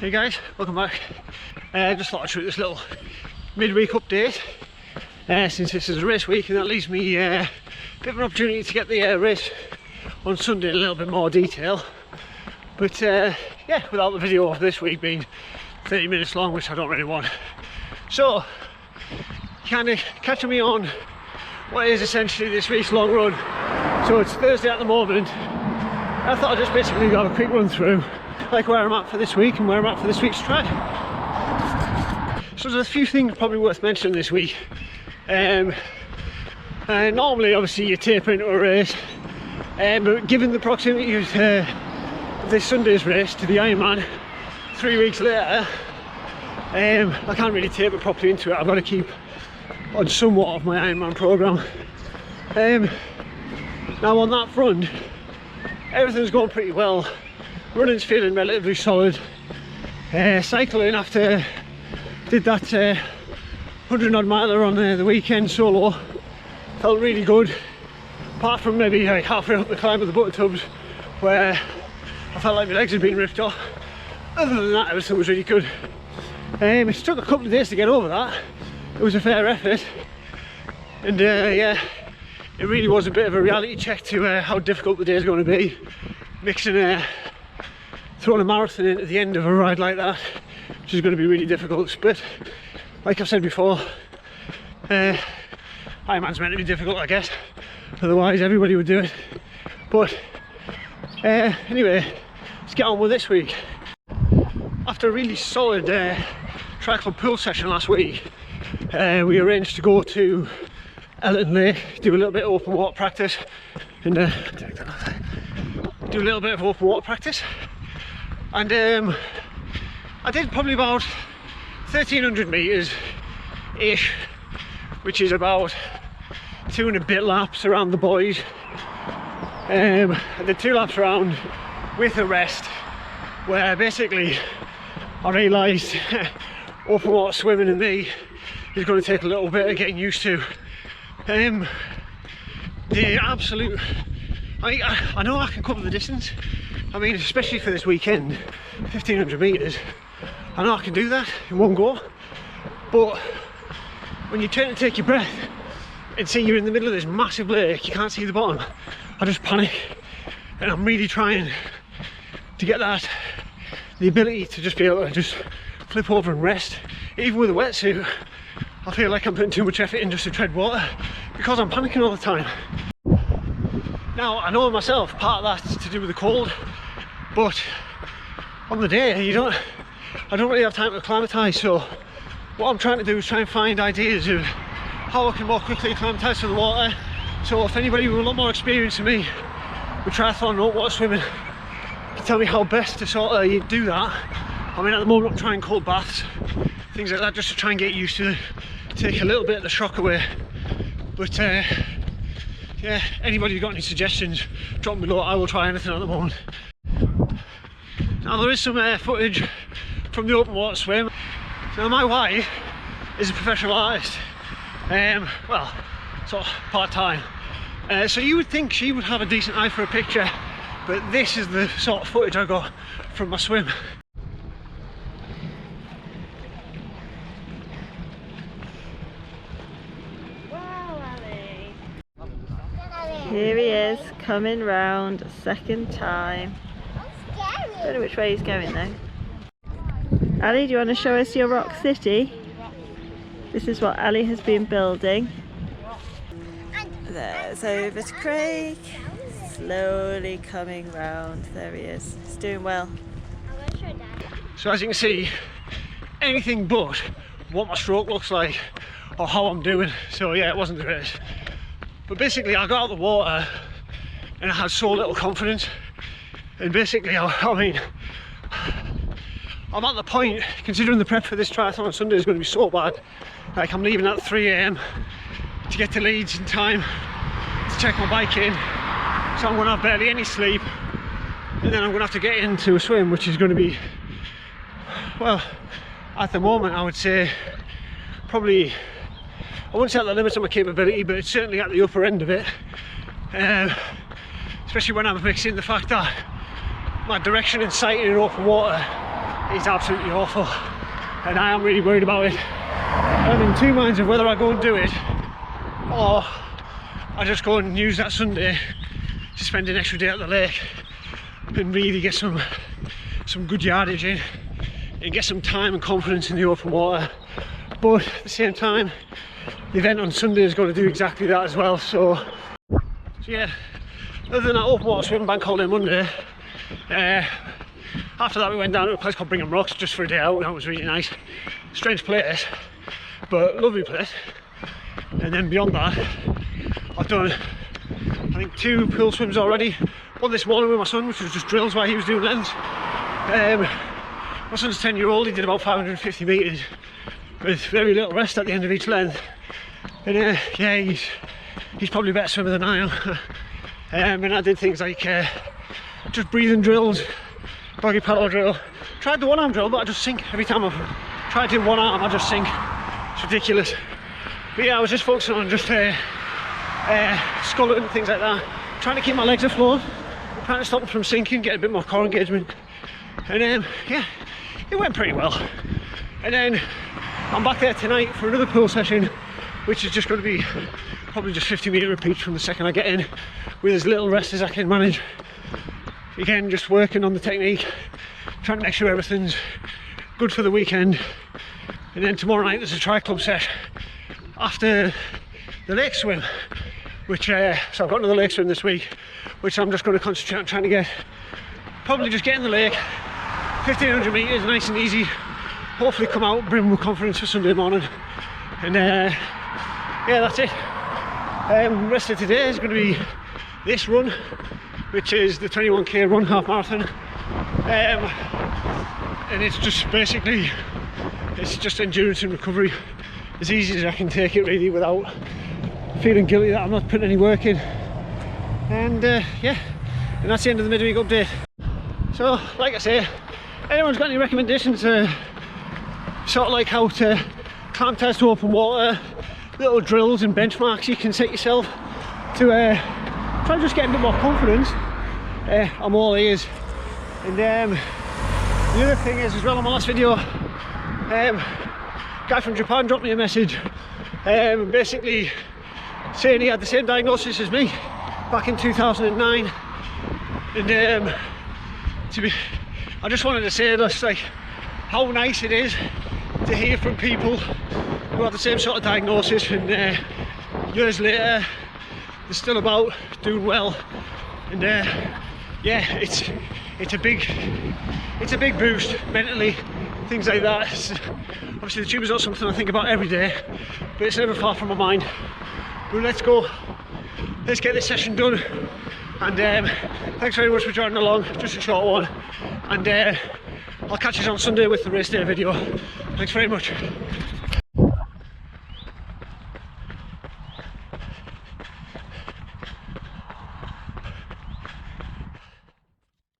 Hey guys, welcome back. Just thought I'd shoot this little midweek update since this is a race week, and that leaves me a bit of an opportunity to get the race on Sunday in a little bit more detail. But yeah, without the video of this week being 30 minutes long, which I don't really want. So, kind of catching me on what is essentially this week's long run. So it's Thursday at the moment. I thought I'd just basically have a quick run through like where I'm at for this week and where I'm at for this week's track. So there's a few things probably worth mentioning this week. Normally obviously you taper into a race, but given the proximity of this Sunday's race to the Ironman 3 weeks later, I can't really taper properly into it. I've got to keep on somewhat of my Ironman programme. Now on that front, everything's going pretty well. Running's feeling relatively solid. Cycling, after did that 100 odd miler on the weekend solo, felt really good, apart from maybe like halfway up the climb of the butter tubs where I felt like my legs had been ripped off. Other than that, everything was really good. It took a couple of days to get over that. It was a fair effort, and yeah, it really was a bit of a reality check to how difficult the day is going to be, mixing throwing a marathon in at the end of a ride like that, which is going to be really difficult. But like I've said before, Ironman's meant to be difficult, I guess, otherwise everybody would do it. But anyway, let's get on with this week. After a really solid track club pool session last week, we arranged to go to Elton Lake, do a little bit of open water practice, and do a little bit of open water practice. And I did probably about 1,300 metres ish, which is about 2 and a bit laps around the buoys. I did 2 laps around with a rest, where basically I realised open water swimming in me is going to take a little bit of getting used to. The absolute, I know I can cover the distance. I mean, especially for this weekend, 1,500 metres, I know I can do that in one go. But when you turn to take your breath and see you're in the middle of this massive lake, you can't see the bottom, I just panic. And I'm really trying to get the ability to just be able to just flip over and rest. Even with a wetsuit, I feel like I'm putting too much effort in just to tread water because I'm panicking all the time. Now, I know myself, part of that's to do with the cold, but on the day, I don't really have time to acclimatise. So what I'm trying to do is try and find ideas of how I can more quickly acclimatise to the water. So if anybody with a lot more experience than me with triathlon and open water swimming can tell me how best to sort of do that. I mean, at the moment I'm trying cold baths, things like that, just to try and get used to take a little bit of the shock away. But yeah, anybody who's got any suggestions, drop them below. I will try anything at the moment. Now there is some footage from the open water swim. Now my wife is a professional artist, well, sort of part-time. So you would think she would have a decent eye for a picture, but this is the sort of footage I got from my swim. Here he is, coming round a second time. Don't know which way he's going though. Ali, do you want to show us your rock city? This is what Ali has been building. There's over to Craig, slowly coming round. There he is, he's doing well. So as you can see, anything but what my stroke looks like or how I'm doing. So yeah, it wasn't the greatest. But basically I got out of the water and I had so little confidence, and basically I mean, I'm at the point, considering the prep for this triathlon on Sunday is going to be so bad, like I'm leaving at 3 AM to get to Leeds in time to check my bike in, so I'm going to have barely any sleep, and then I'm going to have to get into a swim, which is going to be, well, at the moment I would say probably, I wouldn't say at the limits of my capability, but it's certainly at the upper end of it. Especially when I'm mixing the fact that my direction and sighting in open water is absolutely awful, and I am really worried about it. I'm in two minds of whether I go and do it or I just go and use that Sunday to spend an extra day at the lake and really get some good yardage in and get some time and confidence in the open water. But at the same time, the event on Sunday is going to do exactly that as well. So yeah, other than that open water swim bank holiday Monday, after that we went down to a place called Brigham Rocks just for a day out. That was really nice. Strange place, but lovely place. And then beyond that, I've done, I think, 2 pool swims already. One this morning with my son, which was just drills while he was doing lengths. My son's 10-year-old, he did about 550 metres with very little rest at the end of each length. And yeah, he's probably a better swimmer than I am. And I did things like just breathing drills, bogey paddle drill. Tried the one-arm drill, but I just sink every time I've tried to do one arm. I just sink. It's ridiculous. But yeah, I was just focusing on just sculling and things like that. Trying to keep my legs afloat, trying to stop them from sinking, get a bit more core engagement. And yeah, it went pretty well. And then I'm back there tonight for another pool session, which is just going to be probably just 50-metre repeats from the second I get in, with as little rest as I can manage. Again, just working on the technique, trying to make sure everything's good for the weekend. And then tomorrow night there's a tri club set after the lake swim, which so I've got another lake swim this week, which I'm just going to concentrate on trying to get, probably just get in the lake, 1500 metres, nice and easy, hopefully come out brim with confidence for Sunday morning. And yeah, that's it. The rest of today is going to be this run, which is the 21k run half marathon. And it's just basically, it's just endurance and recovery, as easy as I can take it really, without feeling guilty that I'm not putting any work in. And yeah, and that's the end of the midweek update. So like I say, anyone's got any recommendations sort of like how to climb test to open water, little drills and benchmarks you can set yourself to try and just get a bit more confidence, I'm all ears. And the other thing is as well, on my last video, guy from Japan dropped me a message basically saying he had the same diagnosis as me back in 2009. And I just wanted to say this, like, how nice it is to hear from people who have the same sort of diagnosis, and years later they're still about, doing well. And yeah, it's a big boost mentally, things like that. Obviously the tube is not something I think about every day, but it's never far from my mind. But let's go, let's get this session done. And thanks very much for joining along, just a short one. And I'll catch you on Sunday with the race day video. Thanks very much.